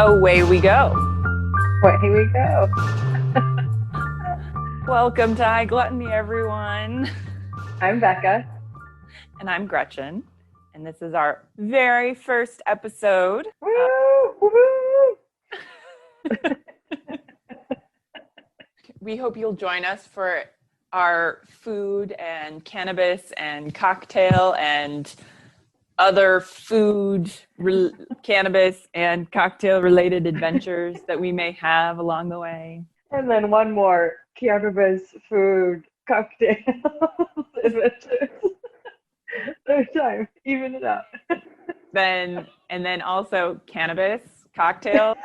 Away we go. Away we go. Welcome to High Gluttony, everyone. I'm Becca. And I'm Gretchen. And this is our very first episode. Woo! Woo! We hope you'll join us for our food and cannabis and cocktail and other food, cannabis and cocktail related adventures that we may have along the way. And then one more cannabis food cocktail adventures. Third time, even it out. And then also cannabis, cocktail,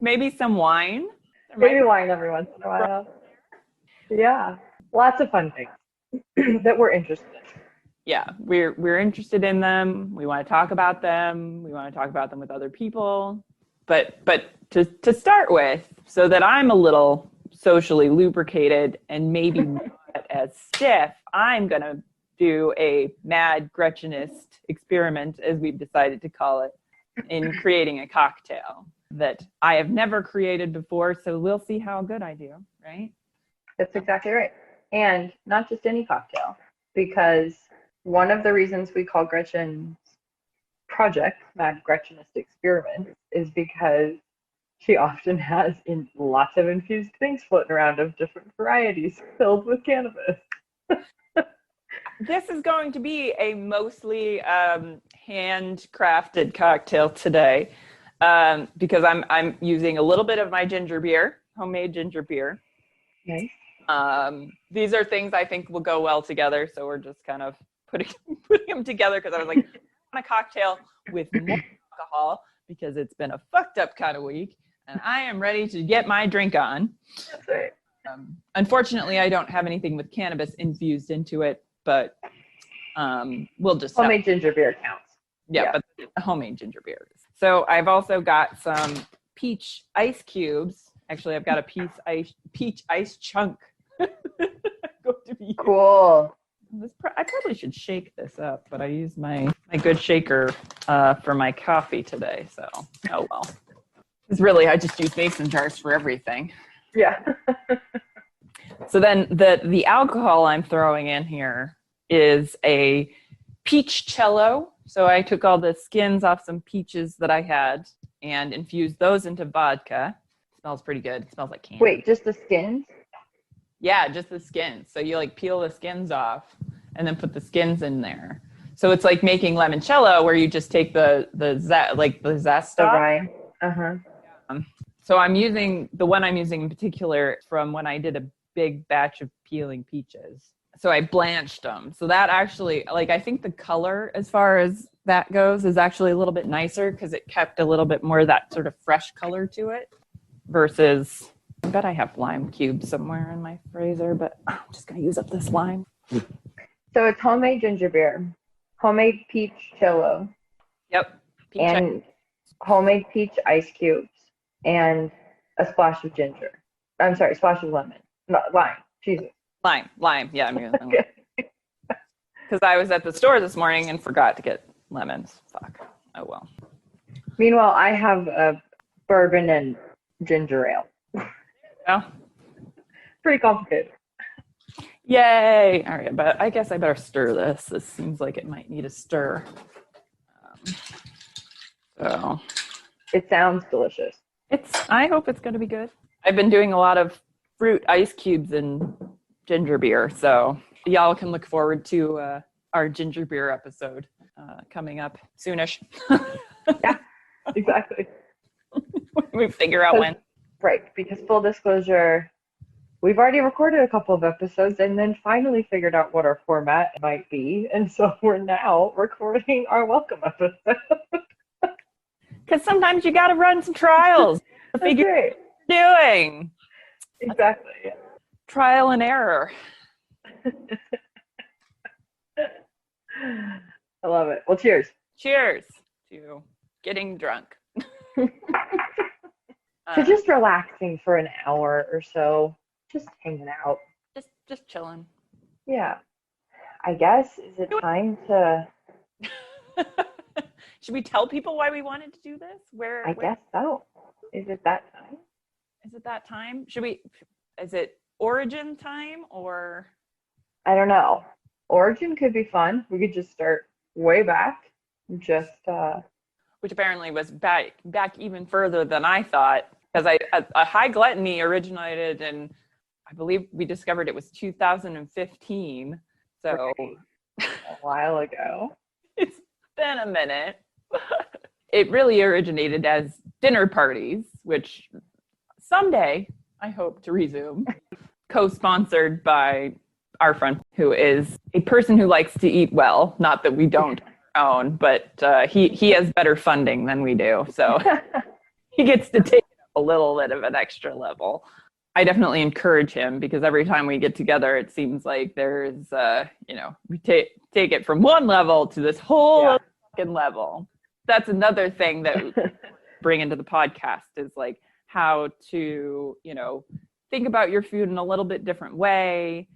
maybe some wine. Maybe wine every once in a while. Yeah, lots of fun things that we're interested in. Yeah, we're interested in them. We want to talk about them. We want to talk about them with other people. But to start with, so that I'm a little socially lubricated and maybe not as stiff, I'm going to do a mad Gretchenist experiment, as we've decided to call it, in creating a cocktail that I have never created before. So we'll see how good I do, right? That's exactly right. And not just any cocktail, because one of the reasons we call Gretchen's project Mad Gretchenist Experiment is because she often has in lots of infused things floating around of different varieties filled with cannabis. This is going to be a mostly handcrafted cocktail today because I'm using a little bit of my ginger beer, homemade ginger beer. Nice. These are things I think will go well together, so we're just kind of putting them together because I was like, I want a cocktail with more alcohol because it's been a fucked up kind of week and I am ready to get my drink on. That's right. Unfortunately, I don't have anything with cannabis infused into it, but we'll just homemade ginger beer counts. Yeah, but homemade ginger beer. So I've also got some peach ice cubes. Actually, I've got a peach ice chunk. Cool. I probably should shake this up, but I used my good shaker for my coffee today. So, oh well. Because really, I just use mason jars for everything. Yeah. So then the alcohol I'm throwing in here is a peach cello. So I took all the skins off some peaches that I had and infused those into vodka. It smells pretty good. It smells like candy. Wait, just the skins? Yeah, just the skins. So you like peel the skins off and then put the skins in there. So it's like making limoncello where you just take the zest The off. rind. Uh-huh. So the one I'm using in particular from when I did a big batch of peeling peaches. So I blanched them. So that actually, I think the color as far as that goes is actually a little bit nicer because it kept a little bit more of that sort of fresh color to it versus, I bet I have lime cubes somewhere in my freezer, but I'm just going to use up this lime. So it's homemade ginger beer, homemade peach cello. Yep. And homemade peach ice cubes and a splash of ginger. I'm sorry, splash of lemon. No, lime. Jesus. Lime. Yeah, I'm using lime. Because I was at the store this morning and forgot to get lemons. Fuck. Oh, well. Meanwhile, I have a bourbon and ginger ale. Yeah. Pretty complicated. Yay. All right, but I guess I better stir this. This seems like it might need a stir. So it sounds delicious. I hope it's going to be good. I've been doing a lot of fruit ice cubes and ginger beer, so y'all can look forward to our ginger beer episode coming up soonish. Yeah, exactly. We figure out when. Right, because full disclosure, we've already recorded a couple of episodes and then finally figured out what our format might be, and so we're now recording our welcome episode. Because sometimes you got to run some trials to figure out what you're doing. Exactly. Yeah. Trial and error. I love it. Well, cheers. Cheers to getting drunk. To just relaxing for an hour or so. Just hanging out. Just chilling. Yeah. I guess, is it time to Should we tell people why we wanted to do this? I guess so. Is it that time? Is it that time? Is it origin time or? I don't know. Origin could be fun. We could just start way back. Which apparently was back even further than I thought, because a high gluttony originated in, I believe we discovered it was 2015. So a while ago. It's been a minute. It really originated as dinner parties, which someday I hope to resume. Co-sponsored by our friend, who is a person who likes to eat well. Not that we don't own, but he has better funding than we do. So he gets to take it up a little bit of an extra level. I definitely encourage him, because every time we get together, it seems like there's, we take it from one level to this whole other fucking level. That's another thing that we bring into the podcast, is like how to, think about your food in a little bit different way.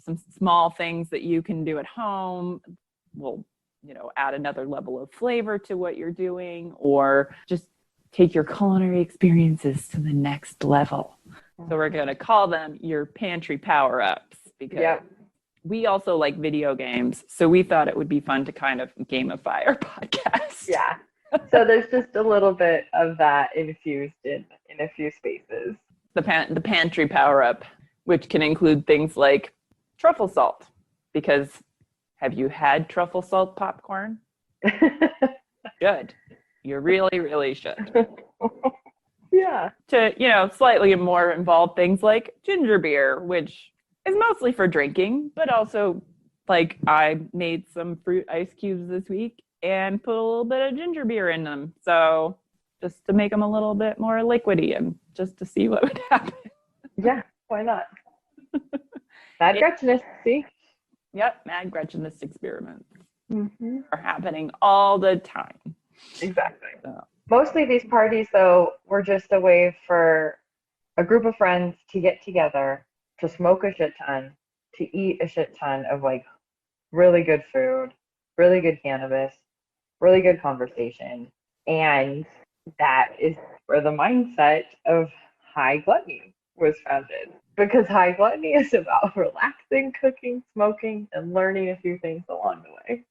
Some small things that you can do at home will, add another level of flavor to what you're doing, or just take your culinary experiences to the next level. So we're going to call them your pantry power-ups, because we also like video games. So we thought it would be fun to kind of gamify our podcast. Yeah. So there's just a little bit of that infused in a few spaces. The pantry power-up, which can include things like truffle salt, because have you had truffle salt popcorn? Should. You really, really should. Yeah. To, slightly more involved things like ginger beer, which is mostly for drinking, but also, like, I made some fruit ice cubes this week and put a little bit of ginger beer in them. So just to make them a little bit more liquidy and just to see what would happen. Yeah, why not? Mad Gretchenist, see? Yep, Mad Gretchenist experiments are happening all the time. Exactly. So. Mostly these parties, though, were just a way for a group of friends to get together, to smoke a shit ton, to eat a shit ton of, like, really good food, really good cannabis, really good conversation. And that is where the mindset of High Gluttony was founded. Because High Gluttony is about relaxing, cooking, smoking, and learning a few things along the way.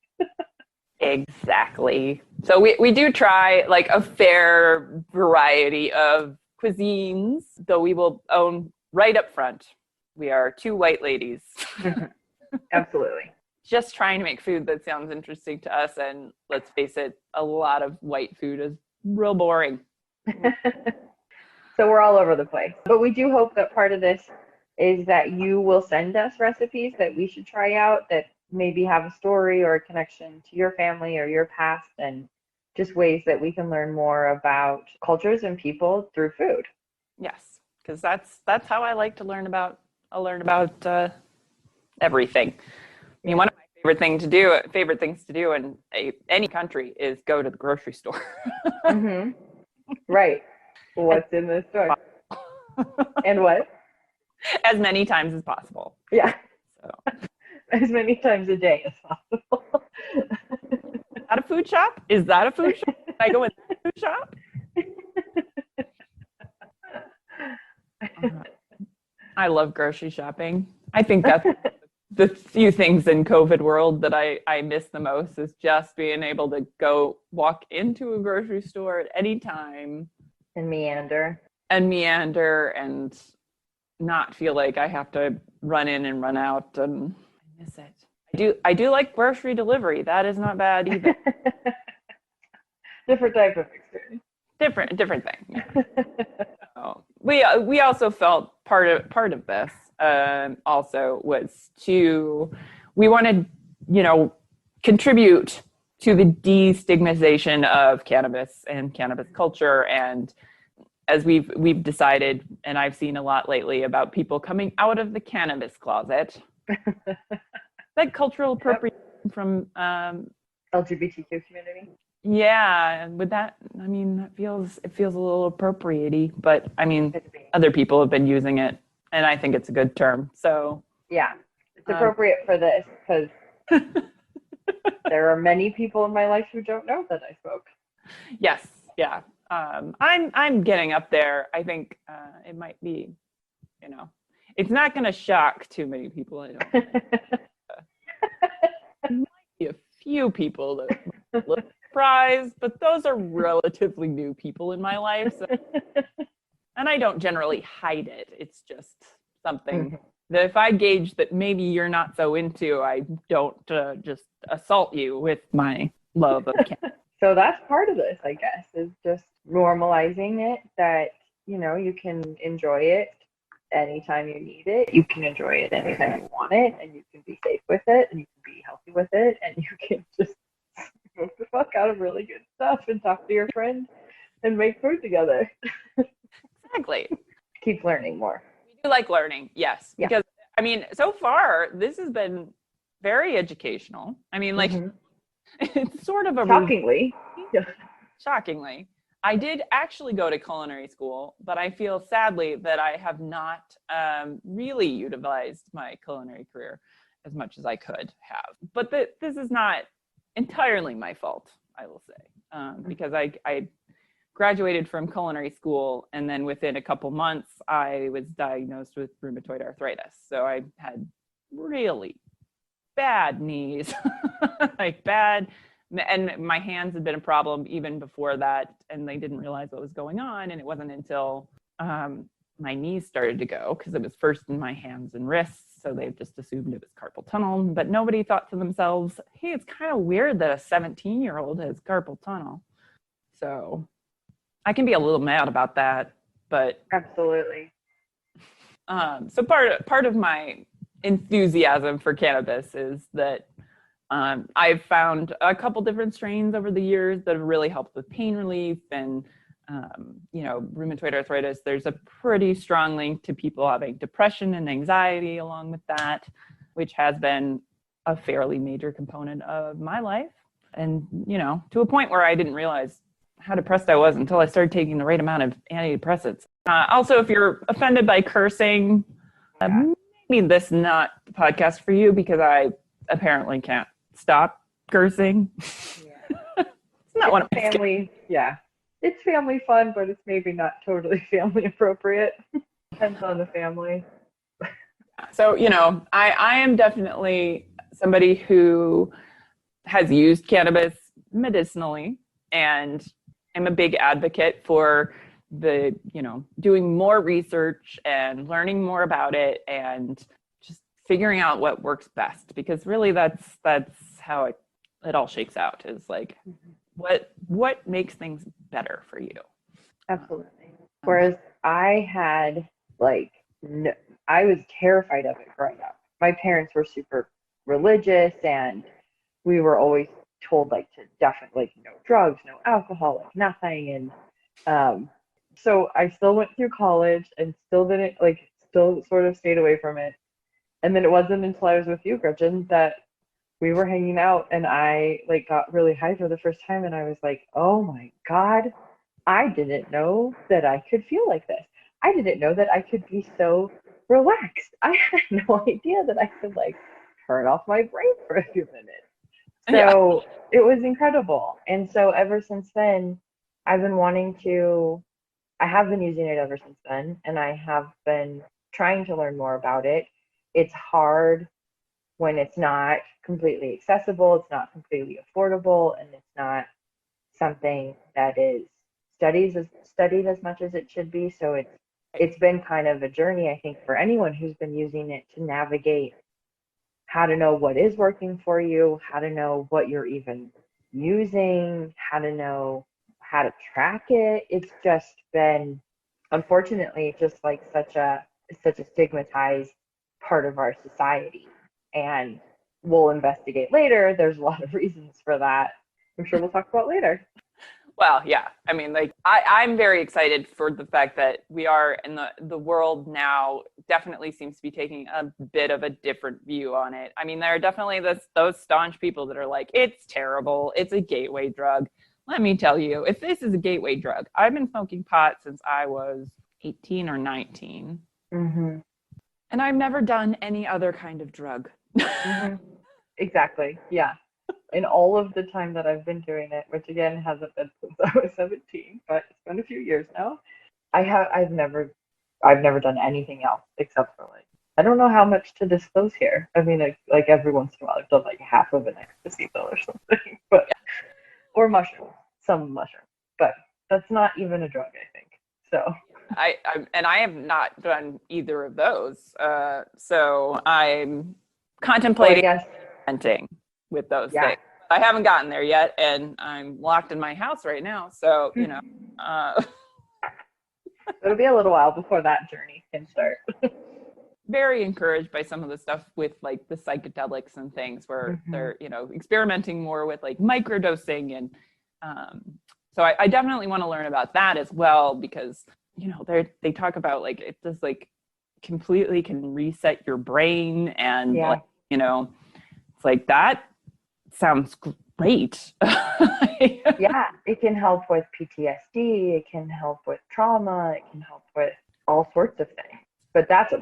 Exactly. So we do try like a fair variety of cuisines, though we will own right up front, we are two white ladies. Absolutely. Just trying to make food that sounds interesting to us, and let's face it, a lot of white food is real boring. So we're all over the place. But we do hope that part of this is that you will send us recipes that we should try out that maybe have a story or a connection to your family or your past, and just ways that we can learn more about cultures and people through food. Yes, because that's how I like to learn about everything. I mean, one of my favorite things to do in any country is go to the grocery store. Right. What's in the store? And what? As many times as possible. Yeah. So. As many times a day as possible. Is that a food shop? Is that a food shop? Can I go in that food shop? I love grocery shopping. I think that's the few things in COVID world that I miss the most, is just being able to go walk into a grocery store at any time. And meander And not feel like I have to run in and run out, and I miss it. I do like grocery delivery. That is not bad either. Different type of experience. Different thing. Yeah. So we also felt part of this also was we wanted, contribute to the destigmatization of cannabis and cannabis culture. And as we've decided, and I've seen a lot lately about people coming out of the cannabis closet, like cultural appropriation from LGBTQ community. Yeah, and with that, I mean, it feels a little appropriate-y, but I mean, other people have been using it, and I think it's a good term. So yeah, it's appropriate for this, because there are many people in my life who don't know that I smoke. Yes. Yeah. I'm getting up there. I think it might be, it's not going to shock too many people. I don't think. There might be a few people that might look surprised, but those are relatively new people in my life. So, and I don't generally hide it. It's just something that if I gauge that maybe you're not so into, I don't just assault you with my love of cannabis. So that's part of this, I guess, is just normalizing it, that, you can enjoy it anytime you need it. You can enjoy it anytime you want it, and you can be safe with it, and you can be healthy with it, and you can just smoke the fuck out of really good stuff and talk to your friends and make food together. Exactly. Keep learning more. We do like learning, yes. Yeah. Because, I mean, so far, this has been very educational. I mean, like, it's sort of a... Shockingly. I did actually go to culinary school, but I feel sadly that I have not really utilized my culinary career as much as I could have. But this is not entirely my fault, I will say, because I graduated from culinary school, and then within a couple months, I was diagnosed with rheumatoid arthritis. So I had really bad knees, like bad. And my hands had been a problem even before that, and they didn't realize what was going on. And it wasn't until my knees started to go, because it was first in my hands and wrists, so they just assumed it was carpal tunnel. But nobody thought to themselves, hey, it's kind of weird that a 17-year-old has carpal tunnel. So I can be a little mad about that, but... Absolutely. So part of my enthusiasm for cannabis is that I've found a couple different strains over the years that have really helped with pain relief and, rheumatoid arthritis. There's a pretty strong link to people having depression and anxiety along with that, which has been a fairly major component of my life. And, to a point where I didn't realize how depressed I was until I started taking the right amount of antidepressants. Also, if you're offended by cursing, maybe this is not the podcast for you, because I apparently can't stop cursing. It's not one of my family. Yeah, it's family fun, but it's maybe not totally family appropriate. Depends on the family. So, I am definitely somebody who has used cannabis medicinally, and I'm a big advocate for doing more research and learning more about it and just figuring out what works best, because really that's how it all shakes out, is like what makes things better for you. Absolutely. Whereas I had I was terrified of it growing up. My parents were super religious, and we were always told to definitely no drugs, no alcohol, nothing. And so I still went through college and still didn't still sort of stayed away from it. And then it wasn't until I was with you, Gretchen, that we were hanging out, and I got really high for the first time, and I was like, oh my God, I didn't know that I could feel like this. I didn't know that I could be so relaxed. I had no idea that I could turn off my brain for a few minutes. So It was incredible. And so ever since then, I have been using it ever since then, and I have been trying to learn more about it. It's hard when it's not completely accessible, it's not completely affordable, and it's not something that is studied as much as it should be. So it's been kind of a journey, I think, for anyone who's been using it, to navigate how to know what is working for you, how to know what you're even using, how to know how to track it. It's just been, unfortunately, just such a stigmatized part of our society. And we'll investigate later. There's a lot of reasons for that. I'm sure we'll talk about later. Well, yeah. I mean, I'm very excited for the fact that we are in the world now definitely seems to be taking a bit of a different view on it. I mean, there are definitely those staunch people that are like, it's terrible. It's a gateway drug. Let me tell you, if this is a gateway drug, I've been smoking pot since I was 18 or 19. Mm-hmm. And I've never done any other kind of drug. Mm-hmm. Exactly. Yeah. in all of the time that I've been doing it, which again hasn't been since I was 17, but it's been a few years now. I've never done anything else except for like, I don't know how much to disclose here. I mean, like every once in a while I've done like half of an ecstasy pill or something, but or mushroom, some mushroom, but that's not even a drug, I think. So I have not done either of those. So I'm contemplating experimenting with those things. I haven't gotten there yet, and I'm locked in my house right now. So, you know, it'll be a little while before that journey can start. Very encouraged by some of the stuff with like the psychedelics and things where they're, you know, experimenting more with like microdosing. And so I definitely want to learn about that as well, because, you know, they talk about like it just like completely can reset your brain. And, like, you know, it's like that sounds great. Yeah, it can help with PTSD. It can help with trauma. It can help with all sorts of things. But that's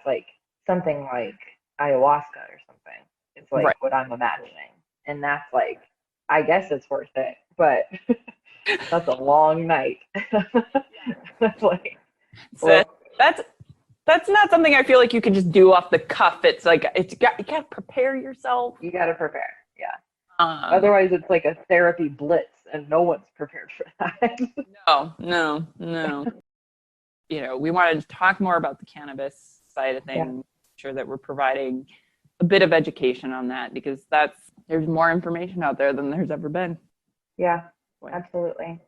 like something like ayahuasca or something. It's like what I'm imagining. And that's like, I guess it's worth it, but that's a long night. Like, so that's not something I feel like you can just do off the cuff. It's like, you got to prepare yourself. You got to prepare. Yeah. Otherwise it's like a therapy blitz and no one's prepared for that. No. You know, we wanted to talk more about the cannabis side of things, make sure that we're providing a bit of education on that, because there's more information out there than there's ever been. Yeah, absolutely.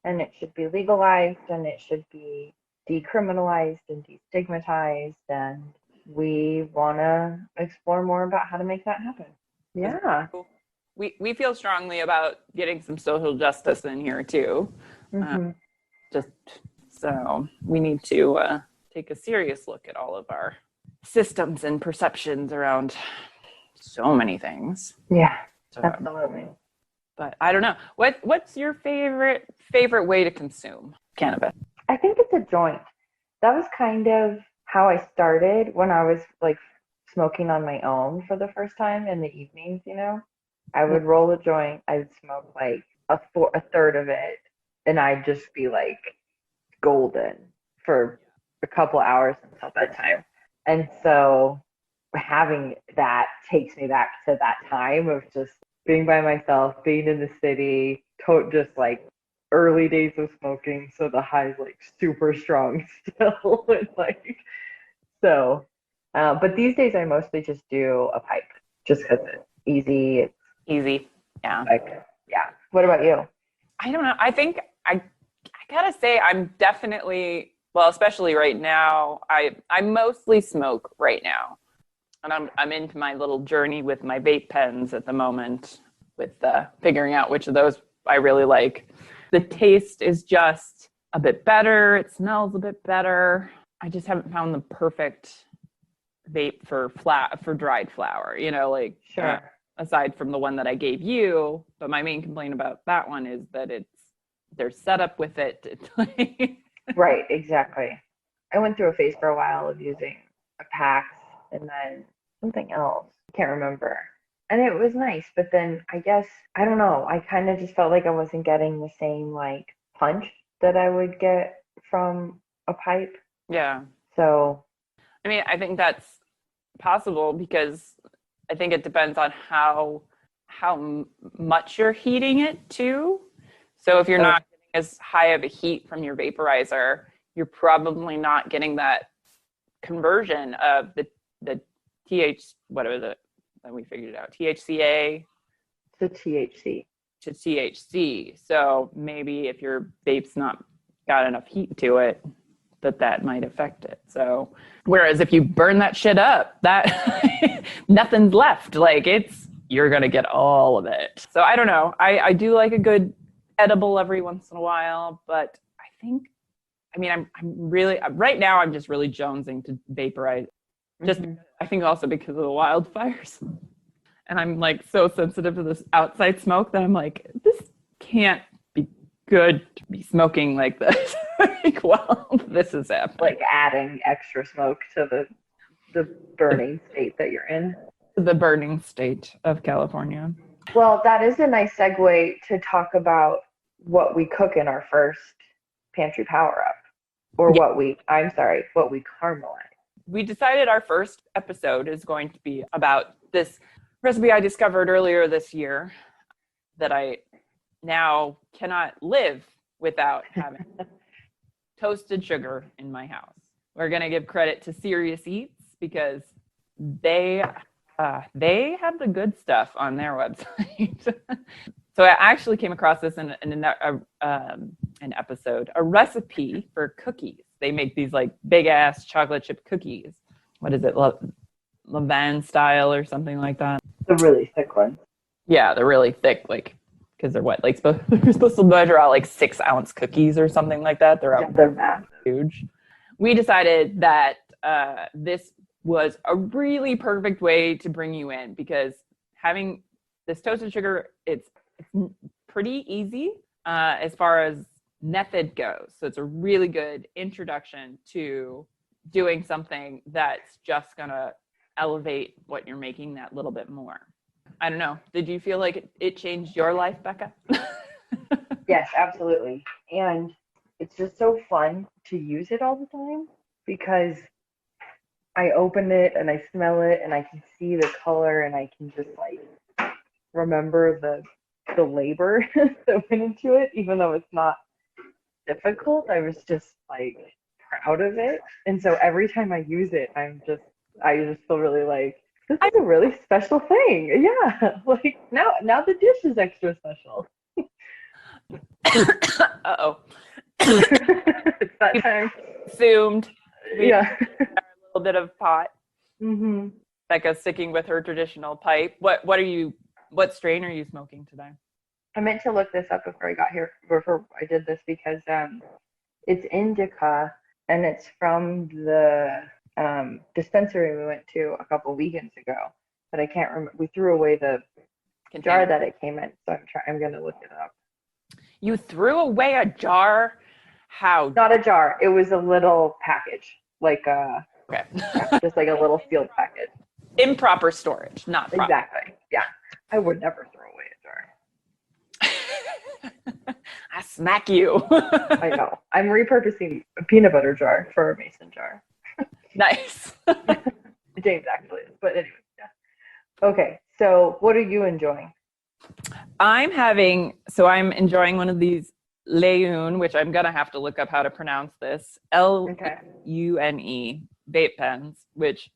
And it should be legalized, and it should be decriminalized and destigmatized, and we want to explore more about how to make that happen. Yeah. We feel strongly about getting some social justice in here too. So we need to take a serious look at all of our systems and perceptions around so many things. Yeah, absolutely. But I don't know. What's your favorite way to consume cannabis? I think it's a joint. That was kind of how I started when I was like smoking on my own for the first time in the evenings, you know. I would roll a joint. I would smoke like a third of it, and I'd just be like golden for a couple hours until bedtime. And so having that takes me back to that time of just being by myself, being in the city, just like early days of smoking. So the high's like super strong still. And like, so, but these days I mostly just do a pipe just because it's easy. Easy. Yeah. Like, yeah. What about you? I don't know. I think I gotta say I'm definitely, well, especially right now, I mostly smoke right now. And I'm into my little journey with my vape pens at the moment, with figuring out which of those I really like. The taste is just a bit better. It smells a bit better. I just haven't found the perfect vape for dried flower, you know, like aside from the one that I gave you. But my main complaint about that one is that they're set up with it. Right, exactly. I went through a phase for a while of using a PAX and then something else. I can't remember. And it was nice, but then I guess, I don't know, I kind of just felt like I wasn't getting the same like punch that I would get from a pipe. Yeah. So, I mean, I think that's possible because I think it depends on how much you're heating it too. So if you're not getting as high of a heat from your vaporizer, you're probably not getting that conversion of the what was it? Then we figured it out. THCA to THC. To THC. So maybe if your vape's not got enough heat to it, that might affect it. So whereas if you burn that shit up, that nothing's left. Like you're gonna get all of it. So I don't know. I do like a good edible every once in a while, but I'm really right now I'm just really jonesing to vaporize. Just I think also because of the wildfires. And I'm like so sensitive to this outside smoke that I'm like, this can't be good to be smoking like this. Like, well, this is happening. Like adding extra smoke to the burning state that you're in. The burning state of California. Well, that is a nice segue to talk about what we cook in our first pantry power up, or Yeah. what we caramelize. We decided our first episode is going to be about this recipe I discovered earlier this year that I now cannot live without having toasted sugar in my house. We're going to give credit to Serious Eats because they have the good stuff on their website. So I actually came across this in an episode, a recipe for cookies. They make these like big ass chocolate chip cookies. What is it, Levain style or something like that? The really thick ones. Yeah, they're really thick, like because they're what, like they're supposed to measure out like 6-ounce cookies or something like that. They're massive. Huge. We decided that this was a really perfect way to bring you in because having this toasted sugar, it's pretty easy as far as method goes. So it's a really good introduction to doing something that's just gonna elevate what you're making that little bit more. I don't know. Did you feel like it changed your life, Becca? Yes, absolutely. And it's just so fun to use it all the time because I open it and I smell it and I can see the color and I can just like remember the labor that went into it, even though it's not difficult. I was just like proud of it. And so every time I use it, I just feel really like, this is a really special thing. Yeah. Like now the dish is extra special. Uh-oh. It's that time. Assumed. Yeah. A little bit of pot. Mm-hmm. Becca's sticking with her traditional pipe. What strain are you smoking today? I meant to look this up before I got here, before I did this, because it's indica and it's from the dispensary we went to a couple weekends ago. But I can't remember. We threw away the jar that it came in, so I'm gonna look it up. You threw away a jar? How? Not a jar. It was a little package, like Okay. just like a little sealed package. Improper storage, not proper. Exactly. Yeah, I would never throw away a jar. I smack you. I know. I'm repurposing a peanut butter jar for a mason jar. Nice. James actually is, but anyway, yeah. Okay, so what are you enjoying? I'm enjoying one of these Leune, which I'm gonna have to look up how to pronounce this. Lune vape pens, which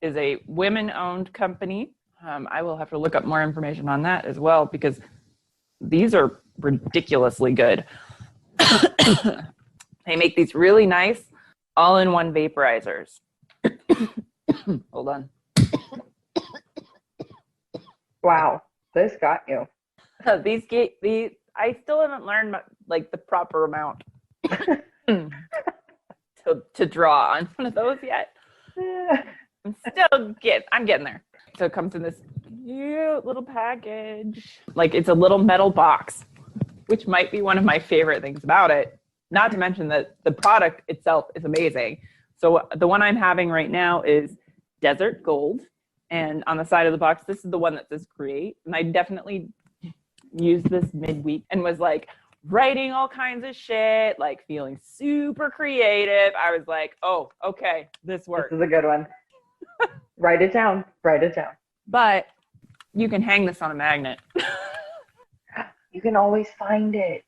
is a women-owned company. I will have to look up more information on that as well because these are ridiculously good. They make these really nice all-in-one vaporizers. Hold on. Wow, this got you. These I still haven't learned like the proper amount to draw on one of those yet. I'm getting there. So it comes in this cute little package. Like it's a little metal box, which might be one of my favorite things about it. Not to mention that the product itself is amazing. So the one I'm having right now is Desert Gold. And on the side of the box, this is the one that says create. And I definitely used this midweek and was like writing all kinds of shit, like feeling super creative. I was like, oh, okay, this works. This is a good one. Write it down. But you can hang this on a magnet. You can always find it.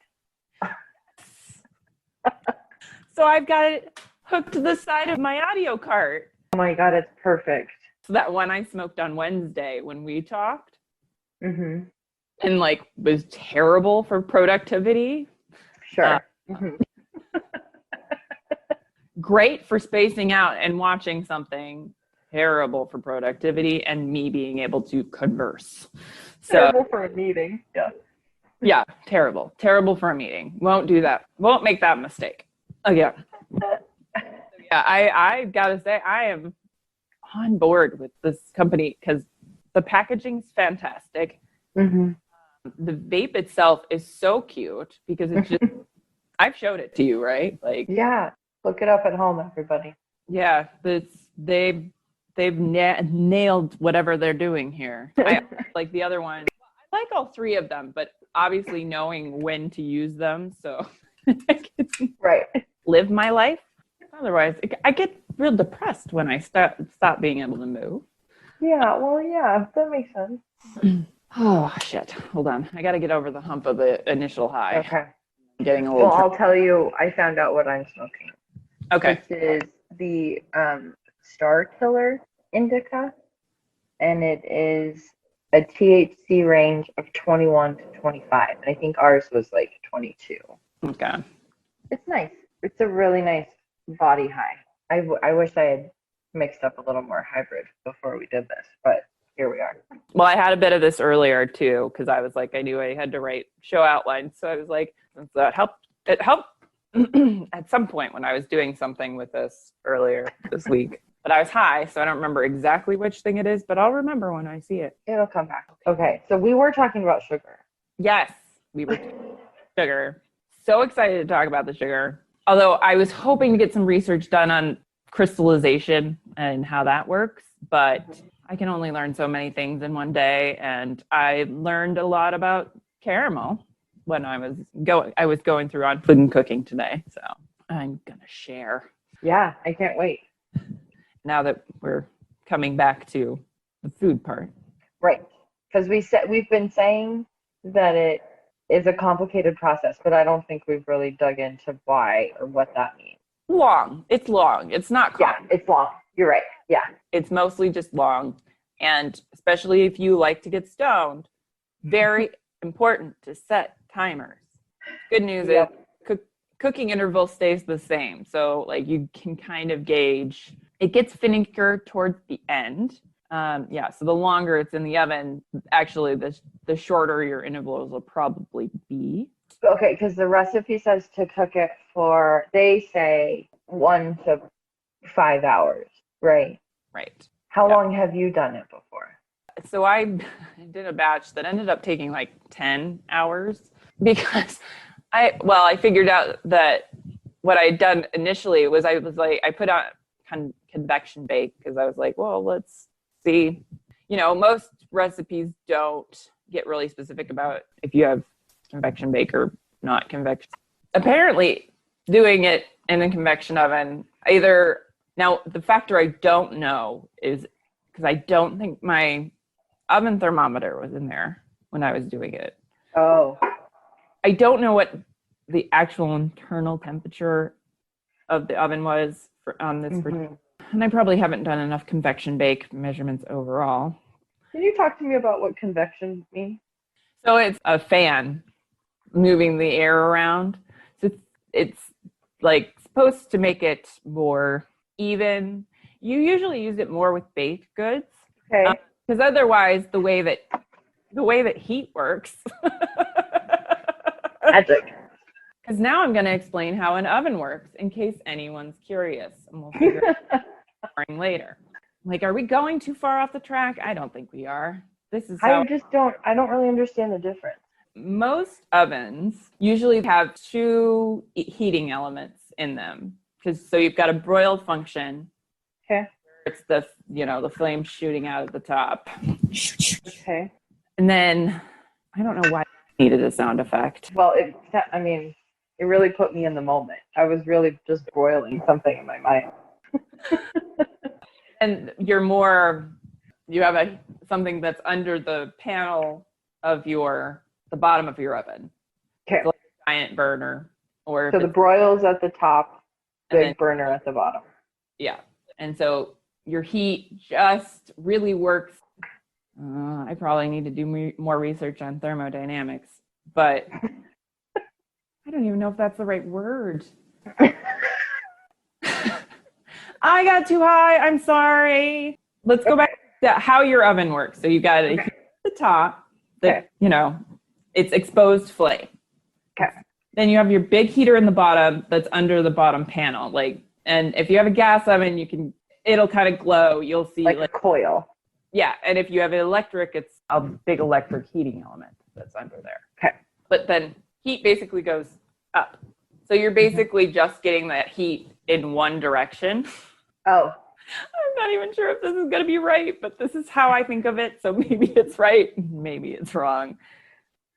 So I've got it hooked to the side of my audio cart. Oh my God, it's perfect. So that one I smoked on Wednesday when we talked. Mm-hmm. And like was terrible for productivity. Sure. Great for spacing out and watching something. Terrible for productivity and me being able to converse. Terrible for a meeting. Yeah. Yeah, terrible. Terrible for a meeting. Won't do that. Won't make that mistake again. Yeah, I gotta say I am on board with this company because the packaging's fantastic. Mm-hmm. The vape itself is so cute because it's just I've showed it to you, right? Like yeah, look it up at home, everybody. Yeah, they've nailed whatever they're doing here. I like the other one. like all three of them, but obviously knowing when to use them so I can Right. live my life. Otherwise, I get real depressed when I stop being able to move. Yeah, well, yeah, that makes sense. Oh, shit. Hold on. I got to get over the hump of the initial high. Okay. I'm getting a little... Well, I'll tell you, I found out what I'm smoking. Okay. This is the Star Killer Indica, and it is a THC range of 21 to 25. And I think ours was like 22. Okay. It's nice. It's a really nice body high. I wish I had mixed up a little more hybrid before we did this, but here we are. Well, I had a bit of this earlier too, because I was like, I knew I had to write show outlines. So I was like, that helped. It helped at some point when I was doing something with this earlier this week. But I was high, so I don't remember exactly which thing it is, but I'll remember when I see it. It'll come back. Okay, so we were talking about sugar. Yes, we were sugar. So excited to talk about the sugar. Although I was hoping to get some research done on crystallization and how that works, but I can only learn so many things in one day. And I learned a lot about caramel when I was going through on food and cooking today. So I'm going to share. Yeah, I can't wait. Now that we're coming back to the food part. Right. Because we've been saying that it is a complicated process, but I don't think we've really dug into why or what that means. Long. It's long. It's not Yeah, common. it's long. You're right. Yeah. It's mostly just long. And especially if you like to get stoned, very important to set timers. Good news is cooking interval stays the same. So like you can kind of gauge. It gets finicker towards the end. So the longer it's in the oven, actually the shorter your intervals will probably be. Okay, because the recipe says to cook it for, they say 1 to 5 hours, right? Right. How long have you done it before? So I did a batch that ended up taking like 10 hours because I figured out that what I had done initially was I put on convection bake because I was like, well, let's see. You know, most recipes don't get really specific about if you have convection bake or not convection. Apparently, doing it in a convection oven, now the factor I don't know is because I don't think my oven thermometer was in there when I was doing it. Oh. I don't know what the actual internal temperature of the oven was on this. Mm-hmm. And I probably haven't done enough convection bake measurements overall. Can you talk to me about what convection means? So it's a fan moving the air around. So it's like supposed to make it more even. You usually use it more with baked goods. Okay. Because otherwise, the way that heat works. Magic. Because now I'm going to explain how an oven works in case anyone's curious, and we'll figure it out later. Like, are we going too far off the track? I don't think we are. This is how I don't really understand the difference. most ovens usually have two heating elements in them. So you've got a broil function. Okay. It's the flame shooting out at the top. Okay. And then I don't know why I needed a sound effect. Well, it really put me in the moment. I was really just broiling something in my mind. And you have something that's under the panel of the bottom of your oven. Okay. So like a giant burner. So the broil's at the top, big burner at the bottom. Yeah. And so your heat just really works. I probably need to do more research on thermodynamics, but I don't even know if that's the right word. I got too high. I'm sorry. Let's go back to how your oven works. So you got to heat at the top, it's exposed flame. Okay. Then you have your big heater in the bottom that's under the bottom panel. And if you have a gas oven, it'll kind of glow. You'll see like a coil. Yeah. And if you have an electric, it's a big electric heating element that's under there. Okay. But then heat basically goes up. So you're basically just getting that heat in one direction. Oh. I'm not even sure if this is going to be right, but this is how I think of it. So maybe it's right, maybe it's wrong.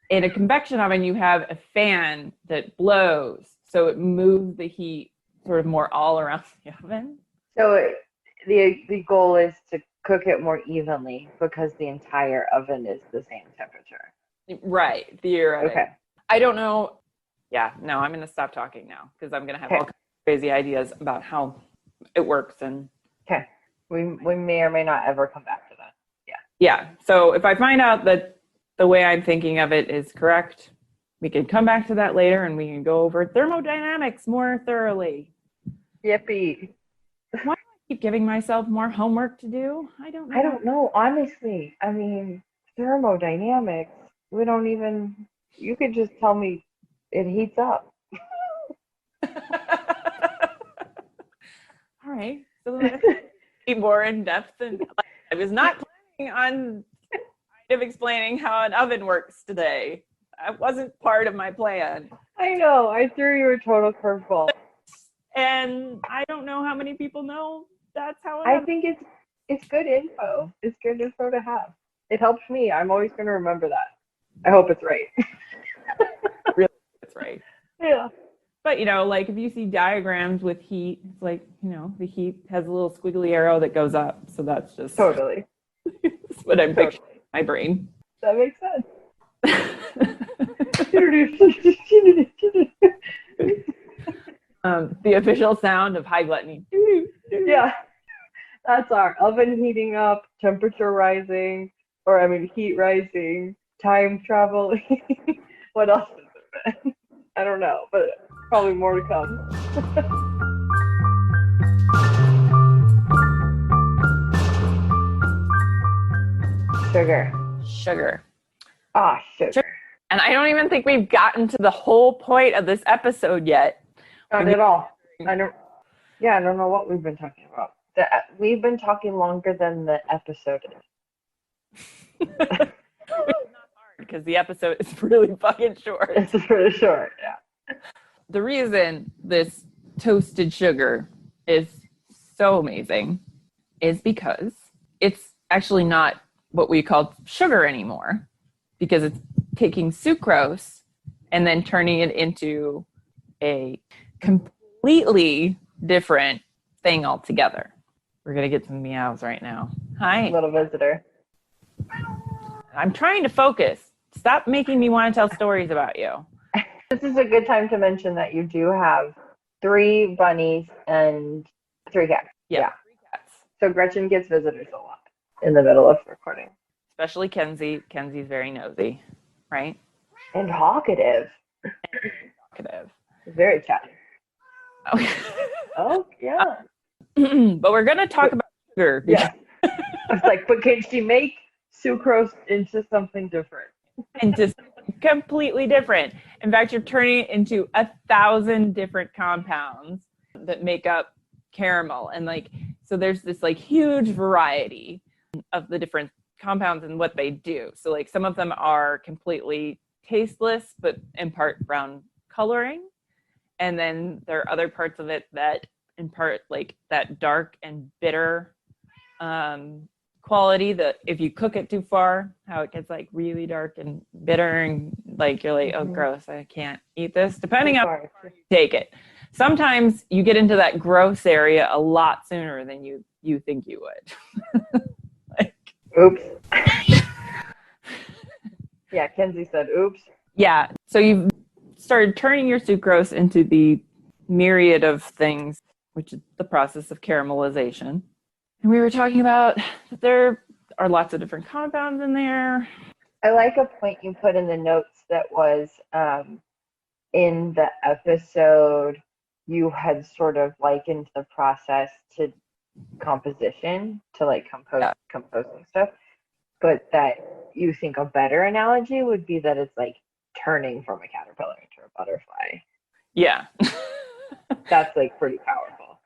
In a convection oven, you have a fan that blows, so it moves the heat sort of more all around the oven. So the goal is to cook it more evenly because the entire oven is the same temperature. Right, theoretically. Okay. I don't know. Yeah, no, I'm going to stop talking now because I'm going to have all kinds of crazy ideas about how it works. And okay, we may or may not ever come back to that. Yeah. Yeah. So if I find out that the way I'm thinking of it is correct, we can come back to that later and we can go over thermodynamics more thoroughly. Yippee. Why do I keep giving myself more homework to do? I don't know. Honestly. I mean, thermodynamics, you could just tell me it heats up. All right. So let's be more in depth. And I was not planning on kind of explaining how an oven works today. That wasn't part of my plan. I know. I threw you a total curveball. And I don't know how many people know that's how I think it's good info. It's good info to have. It helps me. I'm always going to remember that. I hope it's right. Really, it's right. Yeah. But, like if you see diagrams with heat, it's like, the heat has a little squiggly arrow that goes up. So that's just Totally. that's what I'm picturing in my brain. That makes sense. The official sound of High Gluttony. Yeah. That's our oven heating up, temperature rising, heat rising, time travel. What else has it been? I don't know, but probably more to come. Sugar. Sugar. Sugar. And I don't even think we've gotten to the whole point of this episode yet. Not at all. I don't know what we've been talking about. We've been talking longer than the episode is. Which is not hard because the episode is really fucking short. It's pretty short, yeah. The reason this toasted sugar is so amazing is because it's actually not what we call sugar anymore, because it's taking sucrose and then turning it into a completely different thing altogether. We're going to get some meows right now. Hi. Little visitor. I'm trying to focus. Stop making me want to tell stories about you. This is a good time to mention that you do have 3 bunnies and 3 cats. Yeah. 3 cats. So Gretchen gets visitors a lot in the middle of recording. Especially Kenzie. Kenzie's very nosy, right? And talkative. Talkative. Very chatty. Oh, Oh, yeah. But we're going to talk about sugar. Yeah. I was like, but can she make sucrose into something different? And just completely different. In fact, you're turning it into 1,000 different compounds that make up caramel. And so there's this huge variety of the different compounds and what they do. So some of them are completely tasteless, but impart brown coloring. And then there are other parts of it that impart that dark and bitter quality that if you cook it too far, how it gets really dark and bitter and you're oh gross, I can't eat this, depending on how far you take it. Sometimes you get into that gross area a lot sooner than you think you would. Oops. Yeah, Kenzie said oops. Yeah, so you've started turning your sucrose into the myriad of things, which is the process of caramelization. And we were talking about that there are lots of different compounds in there. I like a point you put in the notes that was in the episode, you had sort of likened the process to composition, to composing stuff, but that you think a better analogy would be that it's turning from a caterpillar into a butterfly. Yeah. That's pretty powerful.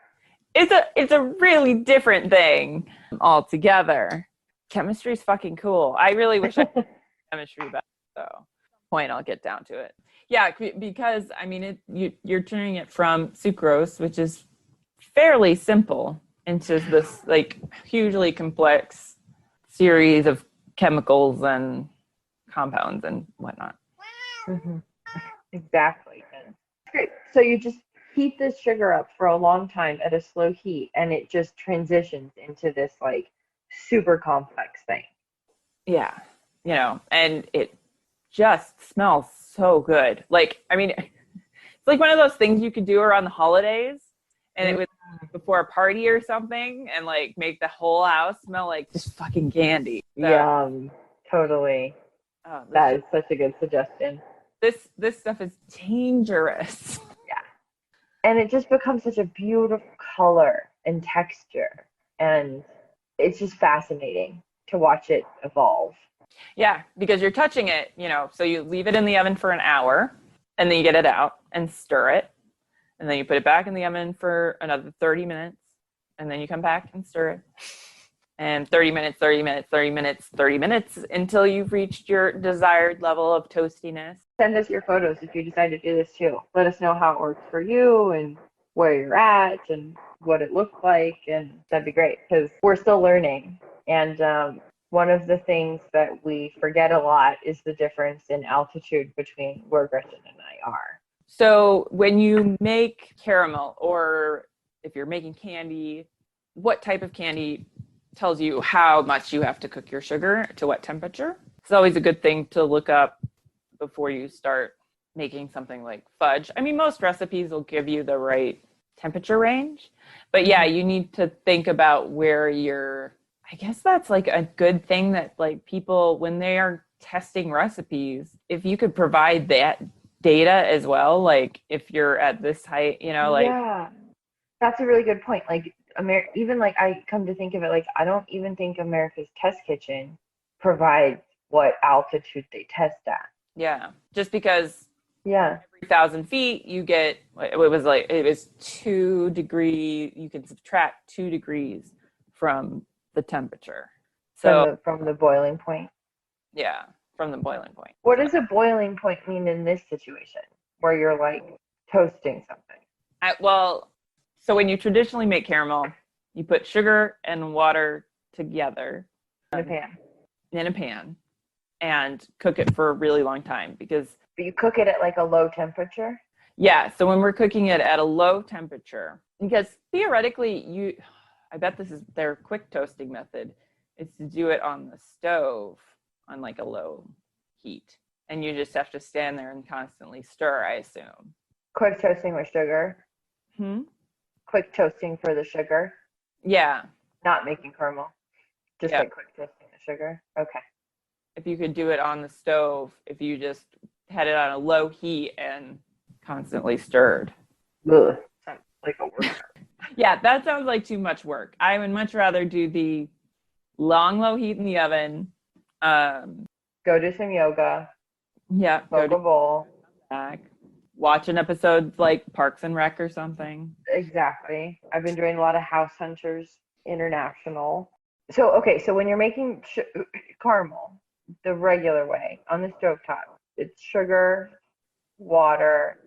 It's a really different thing altogether. Chemistry is fucking cool. I really wish I could chemistry better. So at some point I'll get down to it. Yeah, because you're turning it from sucrose, which is fairly simple into this like hugely complex series of chemicals and compounds and whatnot. Mm-hmm. Exactly. Great. So you just heat this sugar up for a long time at a slow heat, and it just transitions into this like super complex thing. Yeah, and it just smells so good. Like, I mean, it's like one of those things you could do around the holidays, and it was before a party or something, and like make the whole house smell like just fucking candy. So, Yum. Totally. oh, That is such a good suggestion. this stuff is dangerous. Yeah. And it just becomes such a beautiful color and texture. And it's just fascinating to watch it evolve. Yeah, because you're touching it, so you leave it in the oven for an hour, and then you get it out and stir it. And then you put it back in the oven for another 30 minutes. And then you come back and stir it. And 30 minutes, 30 minutes, 30 minutes, 30 minutes until you've reached your desired level of toastiness. Send us your photos if you decide to do this too. Let us know how it works for you and where you're at and what it looks like. And that'd be great because we're still learning. And one of the things that we forget a lot is the difference in altitude between where Gretchen and I are. So when you make caramel, or if you're making candy, what type of candy tells you how much you have to cook your sugar to what temperature? It's always a good thing to look up before you start making something like fudge. I mean, most recipes will give you the right temperature range, but yeah, you need to think about where I guess that's like a good thing that like people, when they are testing recipes, if you could provide that data as well, like if you're at this height, like. Yeah, that's a really good point. Like, even like I come to think of it, like I don't even think America's Test Kitchen provides what altitude they test at. Yeah, just because Yeah, every 1,000 feet you get, it was 2 degrees, you can subtract 2 degrees from the temperature. So from the boiling point. yeah, from the boiling point. What does a boiling point mean in this situation where you're like toasting something? So when you traditionally make caramel, you put sugar and water together In a pan. in a pan and cook it for a really long time because. But you cook it at like a low temperature? Yeah, so when we're cooking it at a low temperature, because theoretically I bet this is their quick toasting method, is to do it on the stove on like a low heat. And you just have to stand there and constantly stir, I assume. Quick toasting with sugar? Quick toasting for the sugar? Yeah. Not making caramel? Just like quick toasting the sugar? Okay. If you could do it on the stove, if you just had it on a low heat and constantly stirred. Ugh. Sounds like a workout. Yeah, that sounds like too much work. I would much rather do the long, low heat in the oven. Go do some yoga. Yeah. Smoke a bowl. Back. Watch an episode like Parks and Rec or something. Exactly. I've been doing a lot of House Hunters International. So, okay, so when you're making caramel the regular way on the stovetop, it's sugar, water,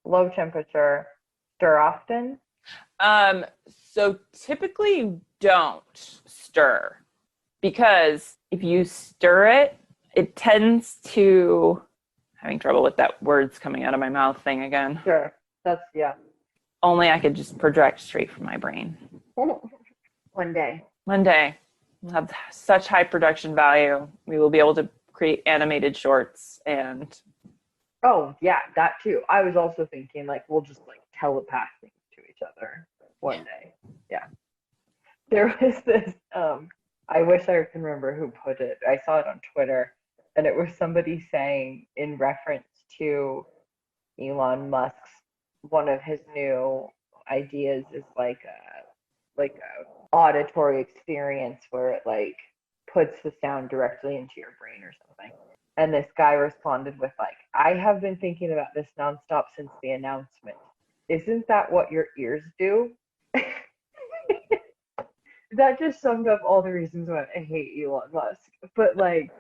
low temperature, stir often? So typically don't stir because if you stir it, it tends to, having trouble with that words coming out of my mouth thing again. Sure. That's, yeah. Only I could just project straight from my brain. One day. One day we'll have such high production value. We will be able to create animated shorts and. Oh, yeah, that too. I was also thinking like we'll just like telepath things to each other one day. Yeah. There was this, I wish I can remember who put it. I saw it on Twitter, and it was somebody saying in reference to Elon Musk's, one of his new ideas is like a auditory experience where it like puts the sound directly into your brain or something. And this guy responded with like, I have been thinking about this nonstop since the announcement. Isn't that what your ears do? That just summed up all the reasons why I hate Elon Musk. But like,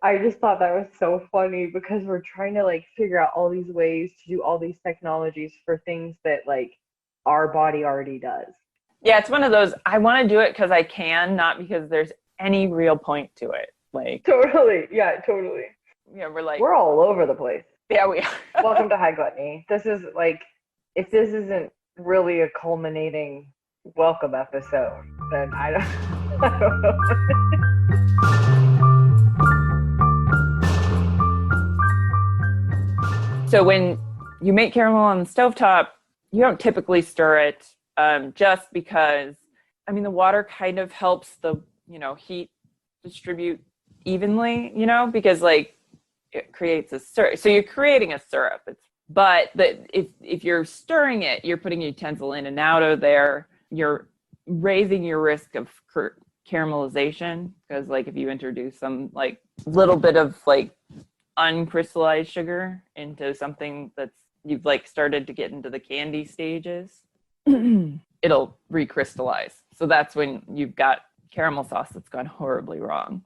I just thought that was so funny because we're trying to like figure out all these ways to do all these technologies for things that like our body already does. Yeah, it's one of those, I want to do it because I can, not because there's any real point to it. Like, Totally. Yeah, totally. we're like, We're all over the place. yeah, we are. Welcome to High Gluttony. This is like, if this isn't really a culminating welcome episode, then I don't, I don't know. So when you make caramel on the stovetop, you don't typically stir it, just because, I mean, the water kind of helps the, heat distribute evenly, because like it creates a syrup. So you're creating a syrup. But if you're stirring it, you're putting a utensil in and out of there. You're raising your risk of caramelization, because like if you introduce some like little bit of like uncrystallized sugar into something that's you've like started to get into the candy stages, it'll recrystallize. So that's when you've got caramel sauce that's gone horribly wrong.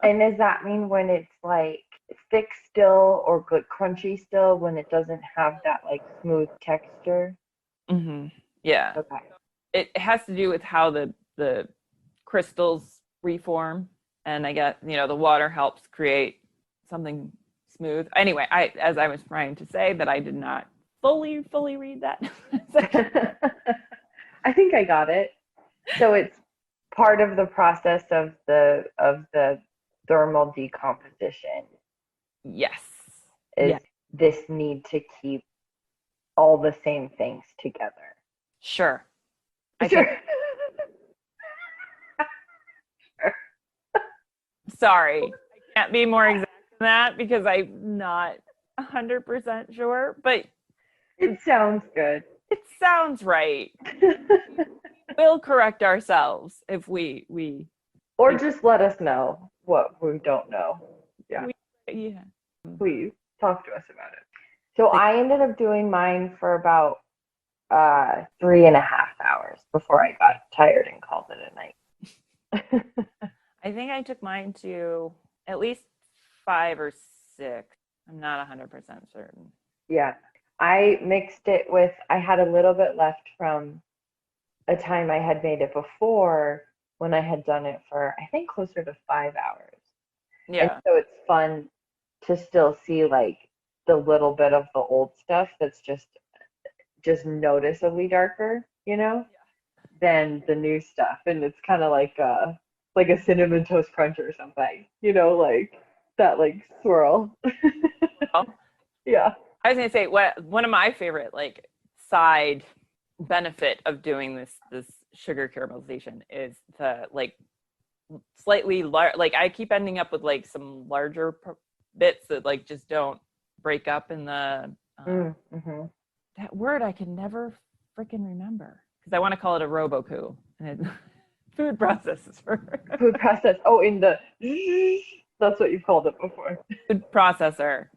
And does that mean when it's like thick still or good crunchy still, when it doesn't have that like smooth texture? Mm-hmm. Yeah. Okay. It has to do with how the crystals reform, and I guess the water helps create something smooth. Anyway, as I was trying to say, that I did not fully read that. I think I got it. So it's part of the process of the thermal decomposition. Yes. Is Yeah. this need to keep all the same things together? Sure. Sure. Sorry, I can't be more exact than that because I'm not 100% sure, but It sounds good. it sounds right. We'll correct ourselves if we Or just let us know what we don't know. Yeah. yeah. Please talk to us about it. So I ended up doing mine for about 3.5 hours before I got tired and called it a night. I think I took mine to at least 5 or 6. I'm not 100% certain. Yeah. I mixed it with, I had a little bit left from a time I had made it before when I had done it for, I think, closer to 5 hours. Yeah. And so it's fun to still see like the little bit of the old stuff that's just noticeably darker, than the new stuff. And it's kind of like a cinnamon toast crunch or something, like that like swirl. Oh. Yeah. I was gonna say one of my favorite like side benefit of doing this sugar caramelization is the like slightly like I keep ending up with like some larger bits that like just don't break up in the that word I can never freaking remember because I want to call it a roboku. Food processor. Food process. Oh, in the that's what you've called it before. Food processor.